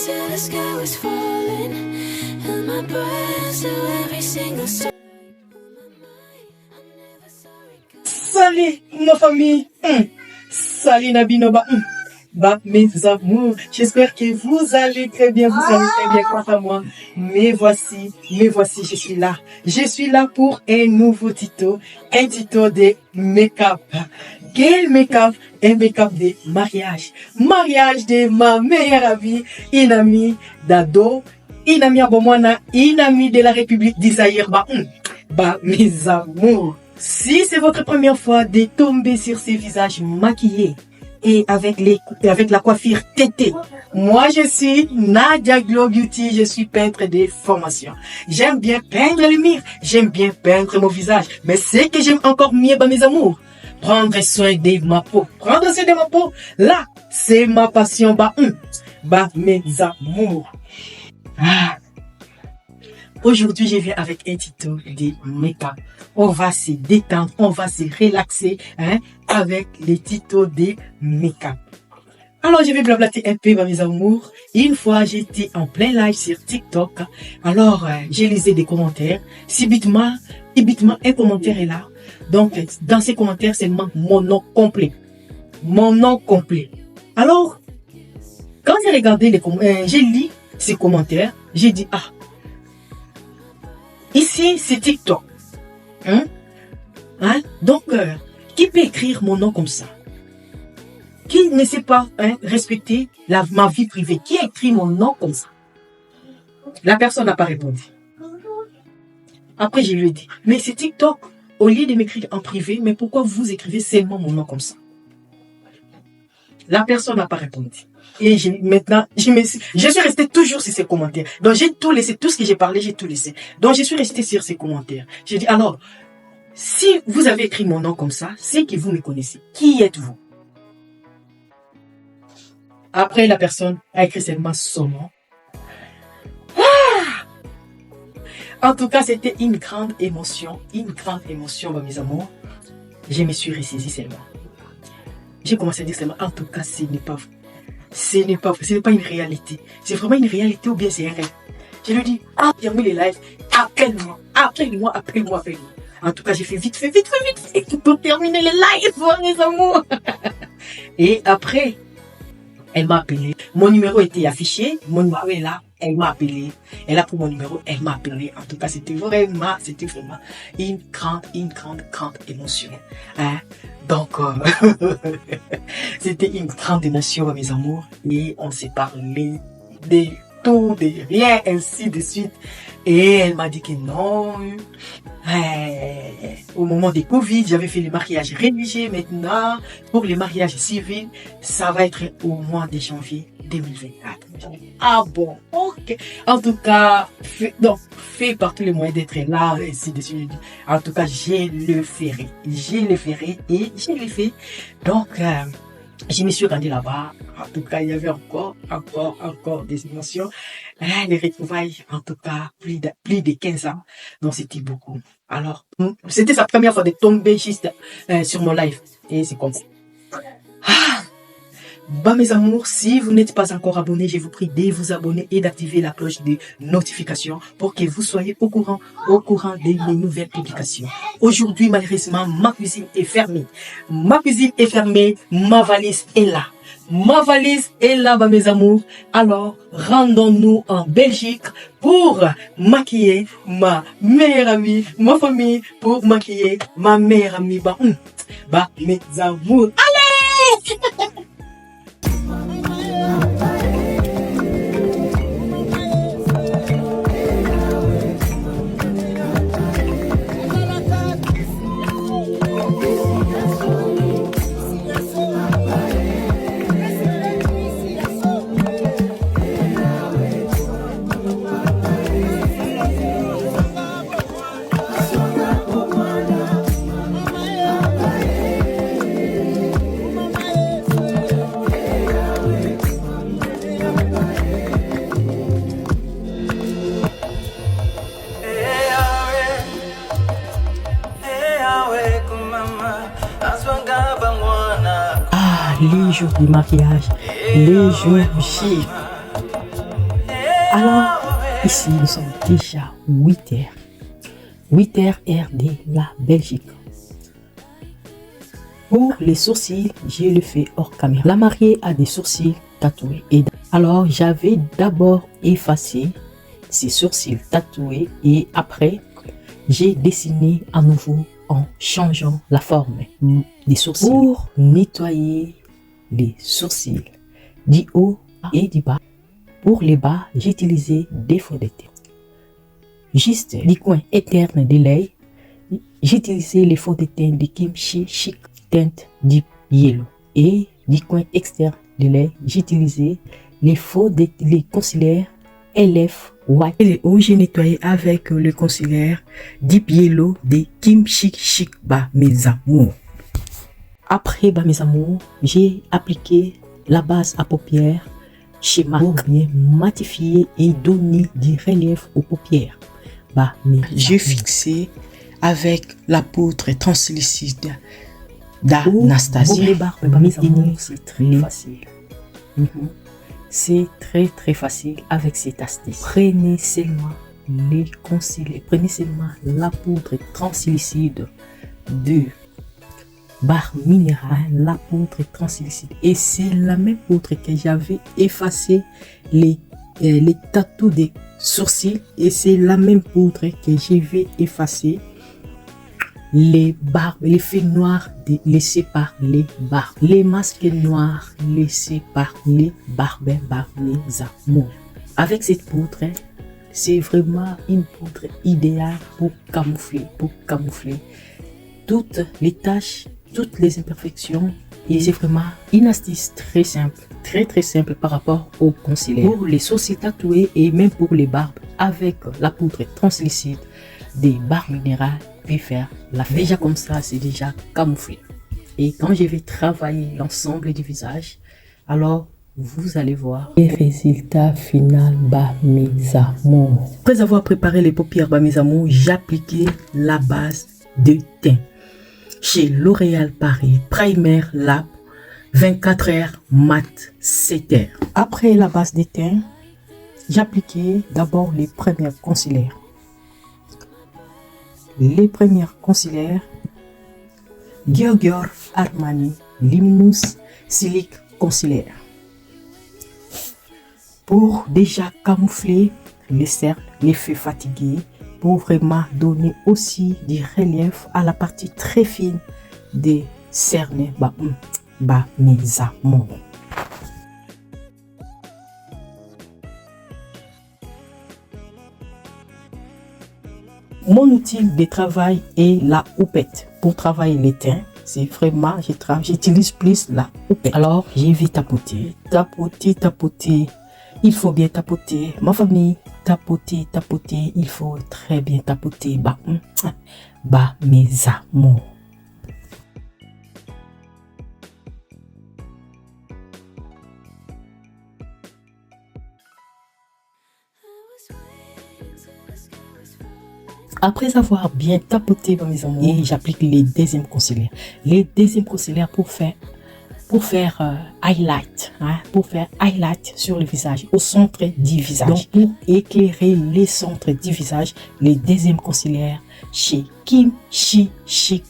till the sky was falling. Held my breath to every single song. Salut ma famille, salut Nabinoba, mes amours, j'espère que vous allez très bien, vous allez très bien quant à moi. Mais voici, je suis là pour un nouveau tuto, un tuto de make-up. Quel make-up? Un make-up de mariage de ma meilleure amie, une amie d'ado, une amie à Bomwana, une amie de la République d'Isaïr, mes amours. Si c'est votre première fois de tomber sur ces visages maquillés et avec la coiffure tétée, moi je suis Nadia Glow Beauty, je suis peintre de formation. J'aime bien peindre les murs, j'aime bien peindre mon visage, mais ce que j'aime encore mieux, mes amours, prendre soin de ma peau. Prendre soin de ma peau, là, c'est ma passion, mes amours. Aujourd'hui, je viens avec un tuto de make-up. On va se détendre, on va se relaxer avec les tutos de make-up. Alors, je vais blablater un peu, mes amours. Une fois, j'étais en plein live sur TikTok. Alors, j'ai lisé des commentaires. Subitement, un commentaire est là. Donc, dans ces commentaires, c'est mon nom complet. Mon nom complet. Alors, quand j'ai regardé j'ai lu ces commentaires, j'ai dit, ici, c'est TikTok. Donc, qui peut écrire mon nom comme ça? Qui ne sait pas respecter ma vie privée? Qui écrit mon nom comme ça? La personne n'a pas répondu. Après, je lui ai dit, mais c'est TikTok. Au lieu de m'écrire en privé, mais pourquoi vous écrivez seulement mon nom comme ça? La personne n'a pas répondu. Et maintenant, je suis resté toujours sur ces commentaires. Donc, j'ai tout laissé, tout ce que j'ai parlé, j'ai tout laissé. Donc, je suis resté sur ces commentaires. J'ai dit, alors, si vous avez écrit mon nom comme ça, c'est que vous me connaissez. Qui êtes-vous? Après, la personne a écrit seulement son nom. En tout cas, c'était une grande émotion, mes amours. Je me suis ressaisie seulement. J'ai commencé à dire seulement, en tout cas, ce n'est pas vrai. Ce n'est pas une réalité. C'est vraiment une réalité ou bien c'est un rêve. Je lui dis, termine les lives, appelle-moi. En tout cas, j'ai fait vite fait pour terminer les lives, mes amours. Et après, elle m'a appelé. Mon numéro était affiché, mon numéro est là. Elle m'a appelé. Elle a pris mon numéro, elle m'a appelé. En tout cas, c'était vraiment une grande émotion. Donc, c'était une grande émotion, mes amours. Et on s'est parlé de tout, de rien, ainsi de suite. Et elle m'a dit que non. Au moment des Covid, j'avais fait les mariages religieux. Maintenant, pour les mariages civils, ça va être au mois de janvier 2024. Bon, ok. En tout cas, fais par tous les moyens d'être là, ainsi de suite. En tout cas, je le ferai et je l'ai fait. Donc, je me suis rendu là-bas. En tout cas, il y avait encore des émotions. Les retrouvailles, en tout cas, plus de 15 ans. Donc, c'était beaucoup. Alors, c'était sa première fois de tomber juste sur mon live. Et c'est comme ça. Mes amours, si vous n'êtes pas encore abonné, je vous prie de vous abonner et d'activer la cloche de notification pour que vous soyez au courant de mes nouvelles publications. Aujourd'hui, malheureusement, ma cuisine est fermée. Ma valise est là. Mes amours. Alors, rendons-nous en Belgique pour maquiller ma meilleure amie, ma famille, pour maquiller ma meilleure amie. Mes amours. Allez! Les jours du mariage, les jours J. Alors, ici, nous sommes déjà 8h. 8h heure de la Belgique. Pour les sourcils, je le fais hors caméra. La mariée a des sourcils tatoués. Alors, j'avais d'abord effacé ces sourcils tatoués et après, j'ai dessiné à nouveau en changeant la forme des sourcils pour nettoyer les sourcils du haut et du bas. Pour les bas, j'ai utilisé des fonds de teint. Juste du coin interne de l'œil, j'ai utilisé les fonds de teint de Kimchi Chic Teinte Deep Yellow. Et du coin externe de l'œil, j'ai utilisé les concealers LF White. Et les hauts, j'ai nettoyé avec le concealer Deep Yellow de Kimchi Chic mes amours. Après mes amours, j'ai appliqué la base à paupières chez MAC pour bien matifier et donner du relief aux paupières. J'ai fixé avec la poudre translucide d'Anastasia. Pour les barbes, mes amours, c'est très facile. C'est très facile avec cette astuce. Prenez seulement les concealers, prenez seulement la poudre translucide de barre minérale, la poudre translucide. Et c'est la même poudre que j'avais effacé les tatous des sourcils. Et c'est la même poudre que je vais effacer les barbes, les fils noirs laissés par les barbes. Les masques noirs laissés par les barbes, mes amours. Avec cette poudre, c'est vraiment une poudre idéale pour camoufler toutes les taches, toutes les imperfections. Et c'est vraiment une astuce très simple, très simple par rapport au concealer. Pour les sourcils tatoués et même pour les barbes, avec la poudre translucide des barres minérales, puis faire la fête. Déjà comme ça, c'est déjà camouflé. Et quand je vais travailler l'ensemble du visage, alors vous allez voir le résultat final, mes amours. Après avoir préparé les paupières, mes amours, j'ai appliqué la base de teint chez L'Oréal Paris Primer Lab 24h mat 7h. Après la base de teint, j'ai appliqué d'abord les premières concealers. Les premières concealers Giorgio Armani Luminous Silic Concealer pour déjà camoufler les cercles, l'effet fatigué, pour vraiment donner aussi du relief à la partie très fine des cernes, mes amours. Mon outil de travail est la houppette. Pour travailler les teints, c'est vraiment, j'utilise plus la houppette. Alors, je vais tapoter. Il faut bien tapoter. Ma famille, tapoter. Il faut très bien tapoter. Mes amours. Après avoir bien tapoté mes amours, et j'applique les deuxièmes concealers. Les deuxièmes concealers pour faire highlight, pour faire highlight sur le visage, au centre du visage. Donc pour éclairer les centres du visage, les deuxièmes concealers chez Kimchi Chic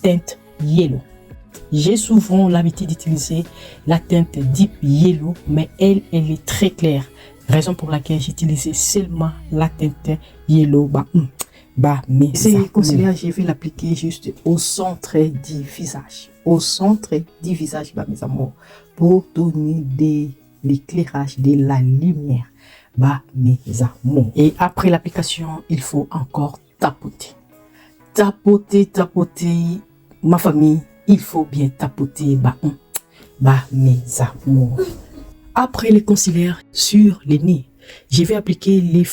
Teinte Yellow. J'ai souvent l'habitude d'utiliser la teinte Deep Yellow, mais elle est très claire. Raison pour laquelle j'ai utilisé seulement la teinte Yellow. Mais ces concealers, je vais l'appliquer juste au centre du visage. Au centre du visage, mes amours, pour donner de l'éclairage, de la lumière, mes amours. Et après l'application, il faut encore tapoter. Tapoter, ma famille, il faut bien tapoter, mes amours. Après les concealers sur les nez, je vais appliquer les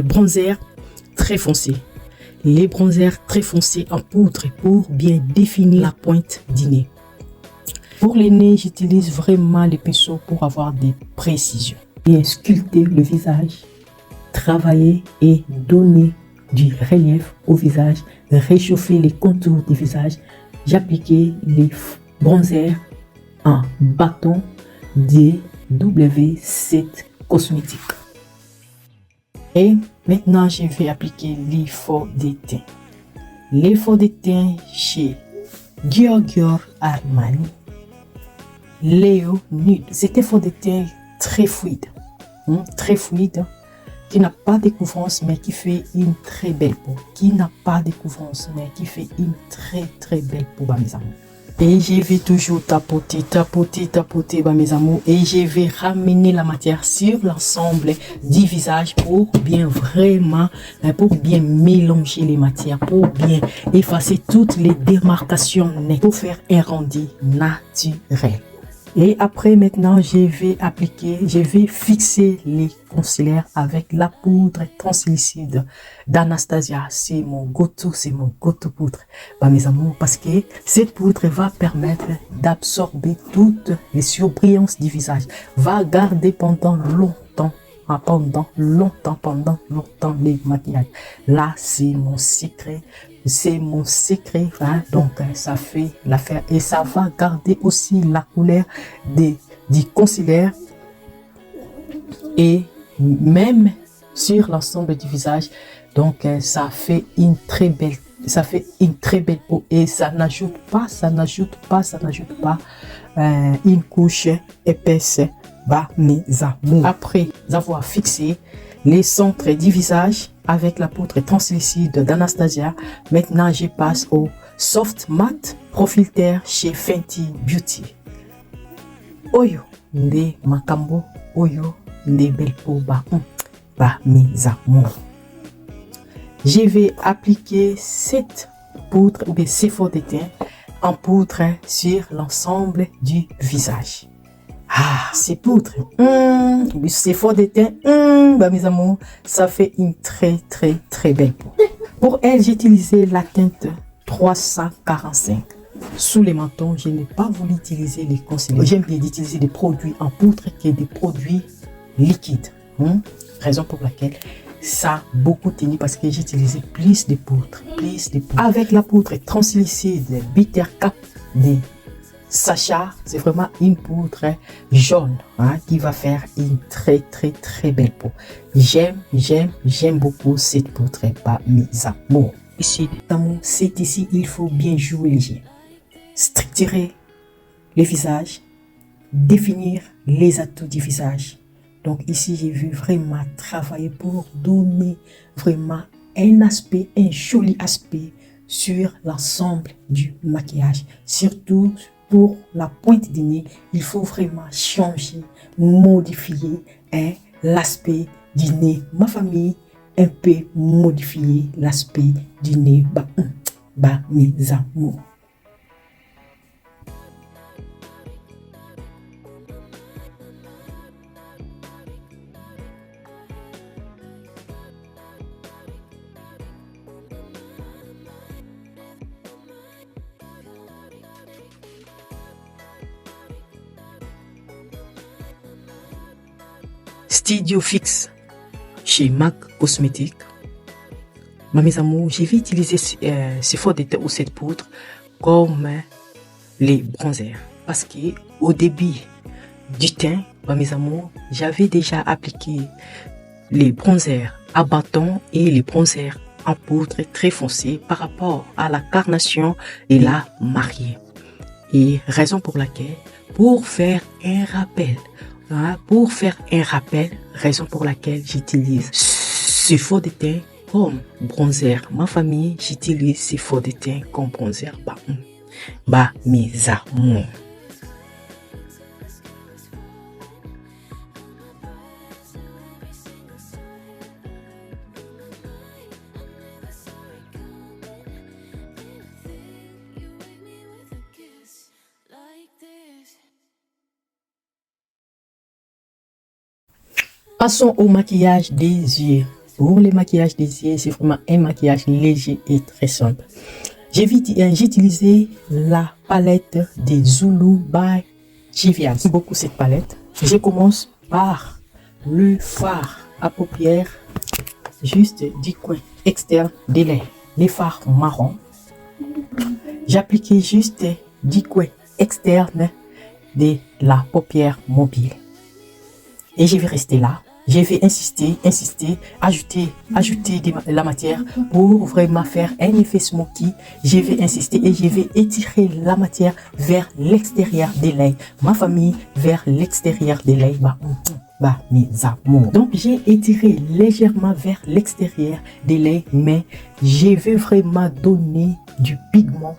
bronzers très foncés. Les bronzers très foncés en poudre pour bien définir la pointe du nez. Pour les nez, j'utilise vraiment les pinceaux pour avoir des précisions. Bien sculpter le visage, travailler et donner du relief au visage, réchauffer les contours du visage. J'appliquais les bronzers en bâton DW7 Cosmétique. Et maintenant, je vais appliquer les forts de teint. Les forts de teint chez Giorgio Armani. Léo Nude. C'est un fond de teint très fluide. Très fluide. Qui n'a pas de couvrance mais qui fait une très belle peau. Qui n'a pas de couvrance mais qui fait une très belle peau, mes amours. Et je vais toujours tapoter, mes amours. Et je vais ramener la matière sur l'ensemble du visage pour bien mélanger les matières, pour bien effacer toutes les démarcations nettes, pour faire un rendu naturel. Et après, maintenant, je vais fixer les concealers avec la poudre translucide d'Anastasia. C'est mon go-to poudre, mes amours, parce que cette poudre va permettre d'absorber toutes les surbrillances du visage, va garder pendant longtemps les maquillages. Là, c'est mon secret. Donc ça fait l'affaire et ça va garder aussi la couleur du concealer et même sur l'ensemble du visage. Donc ça fait une très belle peau et ça n'ajoute pas une couche épaisse, mes amours. Après avoir fixé les centres du visage avec la poudre translucide d'Anastasia, maintenant je passe au Soft Matte Profilter chez Fenty Beauty. Oyo nde makambo, oyo nde belle peau, mes amours. Je vais appliquer cette poudre ou bien ces forts de teint en poudre sur l'ensemble du visage. Ces poudres, ces forts de teint, mes amours, ça fait une très belle peau. Pour elle, j'ai utilisé la teinte 345. Sous les mentons, je n'ai pas voulu utiliser les concealers. J'aime bien utiliser des produits en poudre que des produits liquides. Raison pour laquelle ça a beaucoup tenu parce que j'ai utilisé plus de poudre. Avec la poudre translucide Bitter Cap de Sacha, c'est vraiment une poudre jaune qui va faire une très belle peau. J'aime beaucoup cette poudre, mes amours. Ici, c'est ici, il faut bien jouer léger. Structurer le visage, définir les atouts du visage. Donc ici, j'ai vu vraiment travailler pour donner vraiment un joli aspect sur l'ensemble du maquillage. Surtout pour la pointe du nez, il faut vraiment changer, modifier l'aspect du nez. Ma famille, un peu modifier l'aspect du nez. Mes amours. Studio Fix chez MAC Cosmétique. Mes amours, je vais utiliser ce fond de teint ou cette poudre comme les bronzers. Parce que au début du teint, mes amours, j'avais déjà appliqué les bronzers à bâton et les bronzers en poudre très foncée par rapport à la carnation et la mariée. Et raison pour laquelle, pour faire un rappel, raison pour laquelle j'utilise ce fond de teint comme bronzer. Ma famille, j'utilise ce fond de teint comme bronzer. Mes amours. Passons au maquillage des yeux. Pour le maquillage des yeux, c'est vraiment un maquillage léger et très simple. J'ai utilisé la palette des Zulu by Jivian. J'aime beaucoup cette palette. Je commence par le fard à paupières, juste du coin externe de lèvres. Les fards marron. J'appliquais juste du coin externe de la paupière mobile. Et je vais rester là. Je vais insister, ajouter la matière pour vraiment faire un effet smoky. Je vais insister et je vais étirer la matière vers l'extérieur des lèvres. Ma famille, vers l'extérieur des lèvres. Mes amours. Donc, j'ai étiré légèrement vers l'extérieur des lèvres, mais je vais vraiment donner du pigment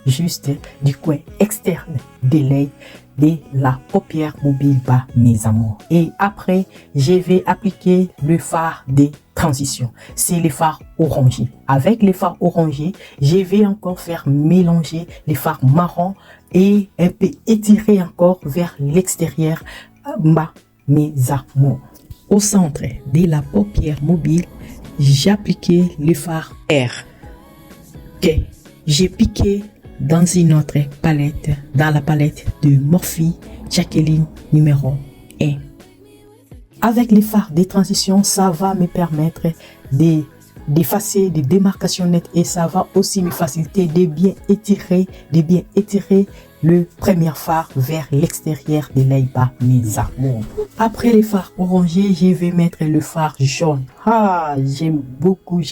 juste du coin externe des lèvres de la paupière mobile, mes amours. Et après, je vais appliquer le fard de transition. C'est le fard orangé. Avec le fard orangé, je vais encore faire mélanger les fards marron et un peu étirer encore vers l'extérieur, mes amours. Au centre de la paupière mobile, j'ai appliqué le fard R que j'ai piqué dans une autre palette, dans la palette de Morphe Jacqueline numéro 1. Avec les fards de transition, ça va me permettre d'effacer des démarcations nettes et ça va aussi me faciliter de bien étirer le premier fard vers l'extérieur de l'œil, mes amours. Après les fards orangés, je vais mettre le fard jaune. J'aime beaucoup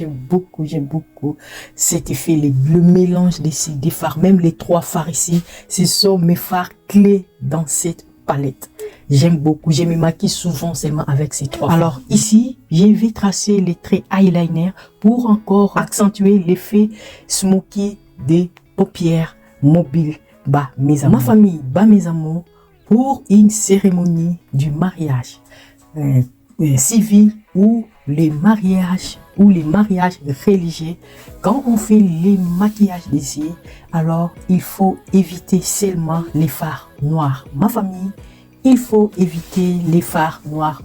cet effet, le mélange des fards, même les 3 fards ici, ce sont mes fards clés dans cette palette. J'aime beaucoup, je me maquille souvent seulement avec ces 3 fards. Alors ici, je vais tracer les traits eyeliner pour encore accentuer l'effet smoky des paupières mobiles. Mes amours. Ma famille, mes amours, pour une cérémonie du mariage civil ou les mariages religieux, quand on fait les maquillages des yeux, alors il faut éviter seulement les fards noirs. Ma famille, il faut éviter les fards noirs,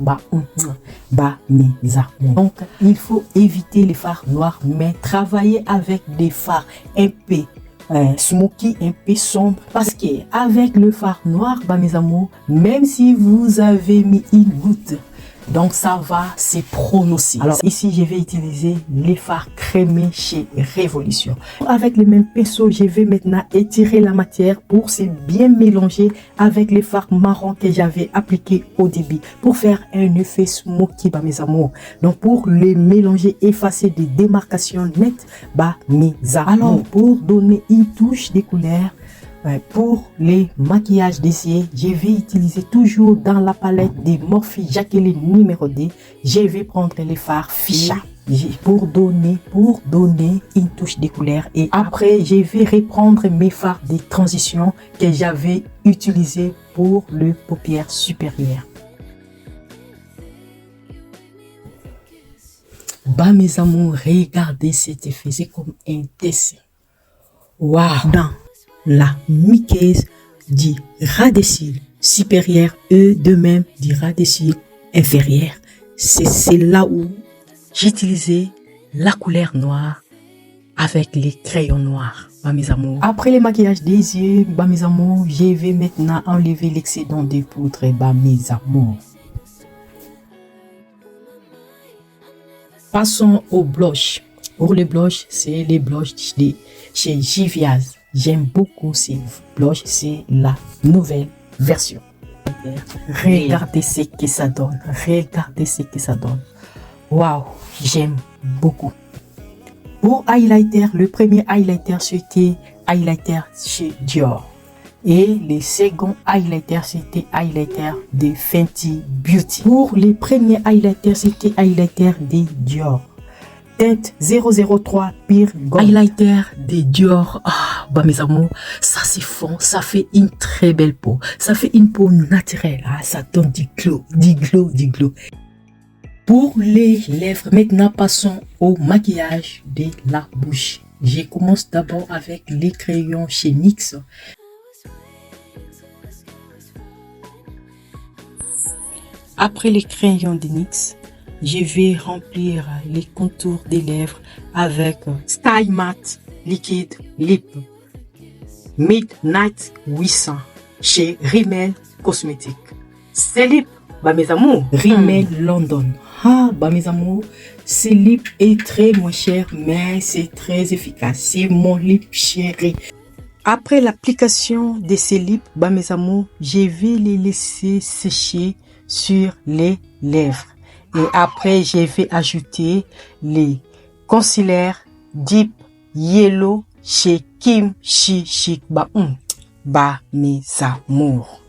mes amours. Donc, il faut éviter les fards noirs, mais travailler avec des fards un peu smoky, un peu sombre, parce que avec le fard noir, mes amours, même si vous avez mis une goutte, donc ça va se prononcer. Alors ici, je vais utiliser les fards crémés chez Révolution. Avec le même pinceau, je vais maintenant étirer la matière pour se bien mélanger avec les fards marron que j'avais appliqué au début pour faire un effet smoky, mes amours. Donc pour les mélanger, effacer des démarcations nettes, mes amours. Alors pour donner une touche de couleur, pour les maquillages des yeux, je vais utiliser toujours dans la palette de Morphe Jacqueline numéro 2. Je vais prendre les fards Ficha pour donner une touche de couleur. Et après, je vais reprendre mes fards de transition que j'avais utilisés pour le paupière supérieure. Mes amours, regardez cet effet, c'est comme un dessin. Waouh! Dans la muqueuse du ras des cils supérieur et de même du ras des cils inférieur. C'est là où j'utilisais la couleur noire avec les crayons noirs, mes amours. Après le maquillage des yeux, mes amours, je vais maintenant enlever l'excédent de poudre, mes amours. Passons au blush. Pour les blushs, c'est les blushs de chez Giviaz. J'aime beaucoup ces blushs, c'est la nouvelle version. Regardez ce que ça donne. Waouh, j'aime beaucoup. Pour highlighter, le premier highlighter c'était highlighter chez Dior. Et le second highlighter c'était highlighter de Fenty Beauty. Pour les premiers highlighters, c'était highlighter de Dior. Teinte 003 Pure Gold. Highlighter de Dior. Mes amours, ça c'est fond, ça fait une très belle peau. Ça fait une peau naturelle. Ça donne du glow. Pour les lèvres, maintenant passons au maquillage de la bouche. Je commence d'abord avec les crayons chez NYX. Après les crayons de NYX, je vais remplir les contours des lèvres avec Style Matte Liquid Lip Midnight 800 chez Rimmel Cosmetics. Ces lips, mes amours, Rimmel London. Mes amours, ce lip est très moins cher, mais c'est très efficace. C'est mon lip chéri. Après l'application de ces lips, mes amours, je vais les laisser sécher sur les lèvres. Et après, je vais ajouter les concealers Deep Yellow chez Kim Chi Chic Bah mes amours.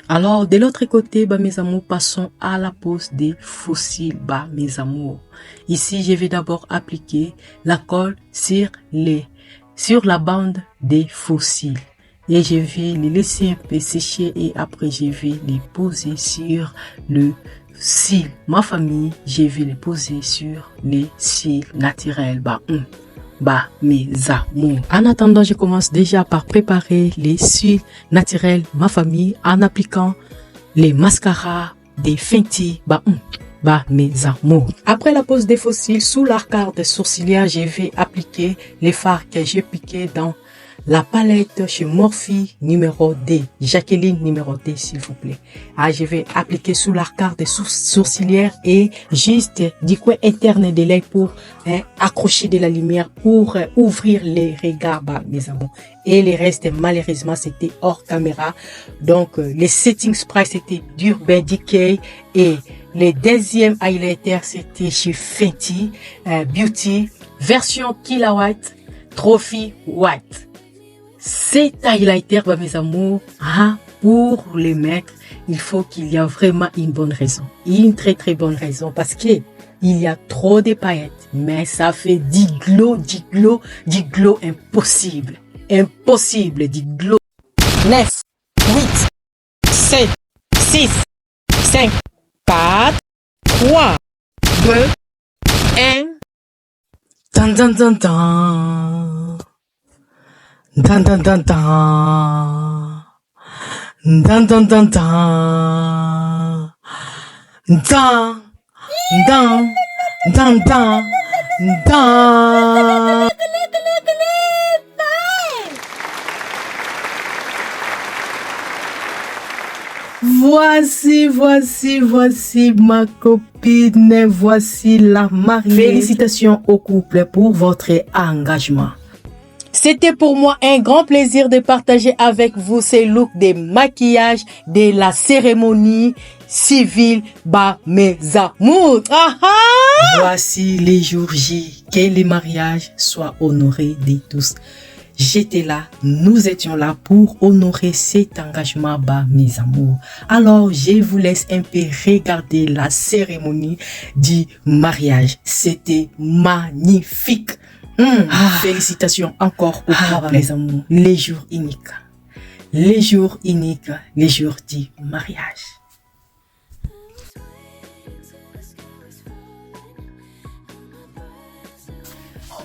Alors, de l'autre côté, bah mes amours, passons à la pose des faux cils, bah mes amours. Ici, je vais d'abord appliquer la colle sur la bande des faux cils. Et je vais les laisser un peu sécher et après je vais les poser sur le cils. Ma famille, je vais les poser sur les cils naturels, bah mes amours. En attendant, je commence déjà par préparer les cils naturels, ma famille, en appliquant les mascaras des Fenty, bah mes amours. Après la pose des faux cils, sous l'arcade sourcilière, je vais appliquer les fards que j'ai piqués dans la palette chez Morphe numéro D, Jacqueline numéro D, s'il vous plaît. Je vais appliquer sous l'arcade sourcilière et juste du coin interne de l'œil pour accrocher de la lumière, pour ouvrir les regards, mes amours. Et les restes, malheureusement, c'était hors caméra. Donc, les setting sprays, c'était d'Urban Decay et les deuxièmes highlighters, c'était chez Fenty Beauty, version Killawatt Trophy White. Cet highlighter, mes amours, pour les mettre, il faut qu'il y ait vraiment une bonne raison. Une très très bonne raison parce que il y a trop de paillettes, mais ça fait du glow impossible. Impossible, du glow. 9, 8, 7, 6, 5, 4, 3, 2, 1. Tan tan tan tan. Dan dan dan dan. Dan dan dan dan. Dan dan dan dan dan. Voici ma copine, voici la mariée. Félicitations au couple pour votre engagement. C'était pour moi un grand plaisir de partager avec vous ces looks de maquillage de la cérémonie civile, mes amours. Voici les jours J, que les mariages soient honorés de tous. J'étais là, nous étions là pour honorer cet engagement, mes amours. Alors, je vous laisse un peu regarder la cérémonie du mariage. C'était magnifique. Félicitations encore au couple, les amours. Les jours uniques. Les jours uniques, les jours du mariage.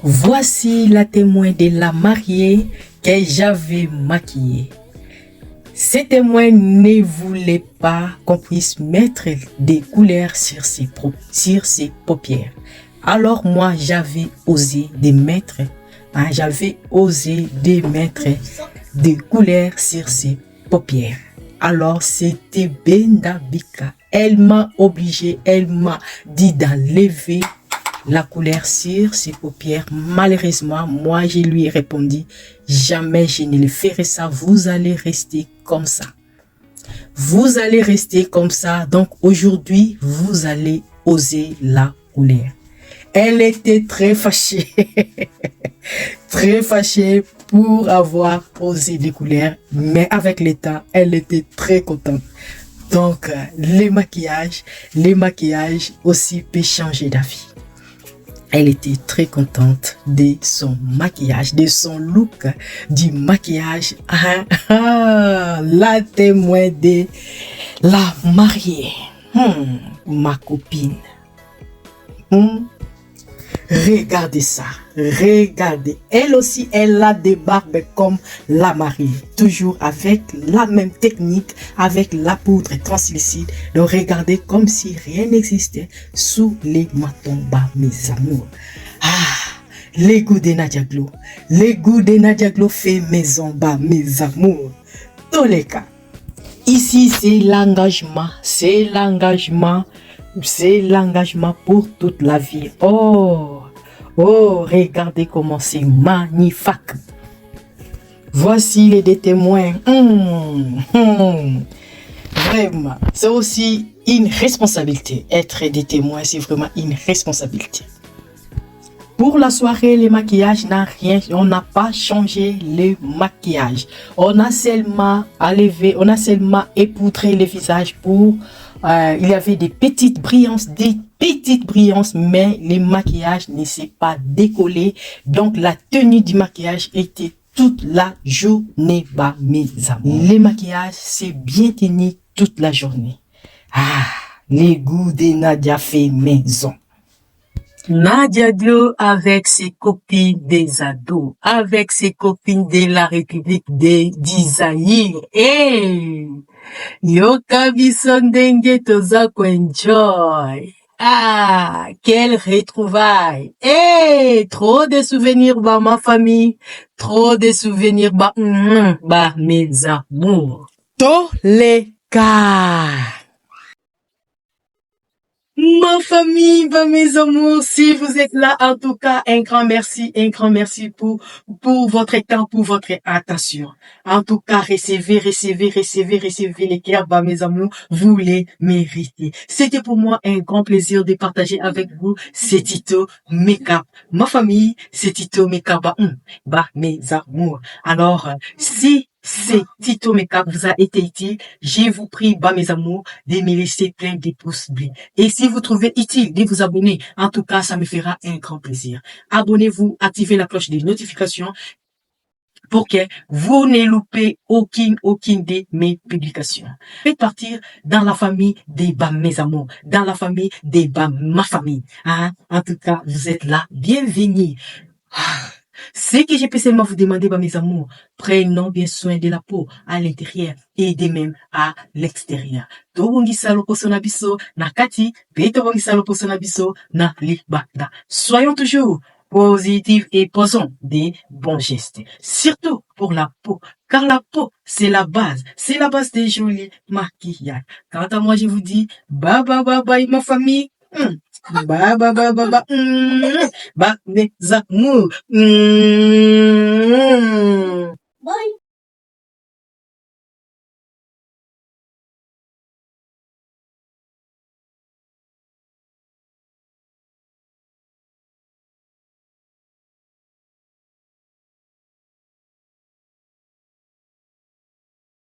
Voici la témoin de la mariée que j'avais maquillée. Ce témoin ne voulait pas qu'on puisse mettre des couleurs sur ses paupières. Alors moi, j'avais osé de mettre des couleurs sur ses paupières. Alors c'était Benda Bika. Elle m'a dit d'enlever la couleur sur ses paupières. Malheureusement, moi je lui ai répondu, jamais je ne le ferai ça, vous allez rester comme ça. Vous allez rester comme ça, donc aujourd'hui, vous allez oser la couleur. Elle était très fâchée, très fâchée pour avoir osé des couleurs, mais avec le temps, elle était très contente. Donc, les maquillages aussi peuvent changer d'avis. Elle était très contente de son maquillage, de son look, du maquillage. La témoin de la mariée, ma copine. Regardez ça, regardez. Elle aussi, elle a des barbes comme la mariée. Toujours avec la même technique, avec la poudre translucide. Donc regardez comme si rien n'existait sous les matons, mes amours. Les goûts de Nadia Glo. Les goûts de Nadia Glo fait maison, mes amours. Dans les cas. Ici, c'est l'engagement. C'est l'engagement pour toute la vie. Oh, regardez comment c'est magnifique. Voici les deux témoins. Vraiment, c'est aussi une responsabilité. Être des témoins, c'est vraiment une responsabilité. Pour la soirée, le maquillage n'a rien, on n'a pas changé le maquillage. On a seulement époudré le visage pour, il y avait des petites brillances, mais le maquillage ne s'est pas décollé. Donc, la tenue du maquillage était toute la journée, bah, mes amis. Le maquillage, c'est bien tenu toute la journée. Ah, les goûts de Nadia fait maison. Nadia Dio avec ses copines des ados, avec ses copines de la République d'Isaïe. Hey! Yoka bisondenge toza enjoy. Ah, quelle retrouvaille. Hey! Trop de souvenirs, bah, ma famille. Trop de souvenirs, bah, mes amours. Tous les cas. Ma famille, bah, mes amours, si vous êtes là, en tout cas, un grand merci pour votre temps, pour votre attention. En tout cas, recevez les cœurs, bah, mes amours, vous les méritez. C'était pour moi un grand plaisir de partager avec vous, c'est Tito Makeup. Ma famille, c'est Tito Makeup, bah, mes amours. Alors, si Tito Makeup vous a été utile, je vous prie, bah, mes amours, de me laisser plein de pouces bleus. Et si vous trouvez utile de vous abonner, en tout cas, ça me fera un grand plaisir. Abonnez-vous, activez la cloche des notifications pour que vous ne loupez aucune de mes publications. Faites partir dans la famille des bah, mes amours, dans la famille des bah, ma famille. Hein? En tout cas, vous êtes là. Bienvenue. Ce que je peux seulement vous demander, bah, mes amours, prenons bien soin de la peau à l'intérieur et de même à l'extérieur. Tobongisa loposo na biso na kati, pe tobongisa loposo na biso na libanda. Soyons toujours positifs et posons des bons gestes. Surtout pour la peau, car la peau, c'est la base des jolis maquillages. Quant à moi, je vous dis, bye bye bye bye, ma famille. Bah, mes amours. Bye.